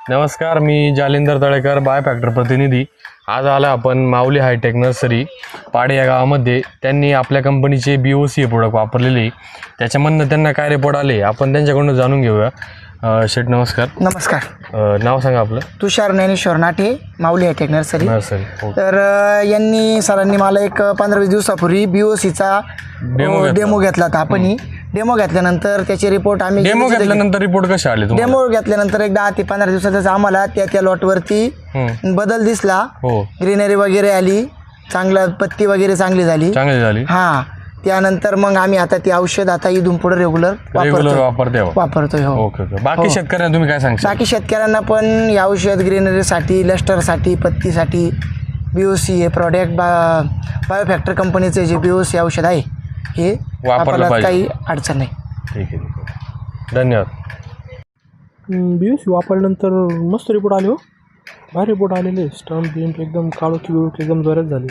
नमस्कार, मी Jalinder Talekar, by factor प्रतिनिधी. आज आला आपण माऊली हायटेक नर्सरी पाडे या गावामध्ये. त्यांनी आपल्या कंपनीचे BOC हे प्रोडक्ट वापरलेले, त्याच्यामधनं त्यांना काय रिपोर्ट आले आपण त्यांच्याकडून जाणून घेऊया. शेठ नमस्कार. नमस्कार. नाव सांगा आपलं. तुषार ज्ञानेश्वर नाटे, माऊली हायटेक नर्सरी. हो. तर सरांनी मला एक 15-20 दिवसापूर्वी BOCचा डेमो घेतला होता. आपण डेमो घेतल्यानंतर त्याचे रिपोर्ट आम्ही रिपोर्ट कसे आले? डेमो घेतल्यानंतर एक 10 ते 15 दिवसातच आम्हाला त्या लॉटवरती बदल दिसला. ग्रीनरी वगैरे आली, चांगला पत्ती वगैरे चांगली झाली. हा, त्यानंतर मग आम्ही आता ती औषध आता इथून पुढे रेग्युलर वापरतोय. हो. बाकी शेतकऱ्यांना तुम्ही काय सांगता? बाकी शेतकऱ्यांना पण हे औषध ग्रीनरीसाठी, लस्टरसाठी, पत्तीसाठी BOC हे प्रॉडक्ट बायोफॅक्टर कंपनीचे जे BOC औषध आहे हे वापरण्यात काही अडचण नाही. ठीक आहे, धन्यवाद. BOC वापरल्यानंतर मस्त रिपोर्ट आले हो. भारी रिपोर्ट आलेले. स्टंप एकदम काळोखी एकदम जोरात झाली.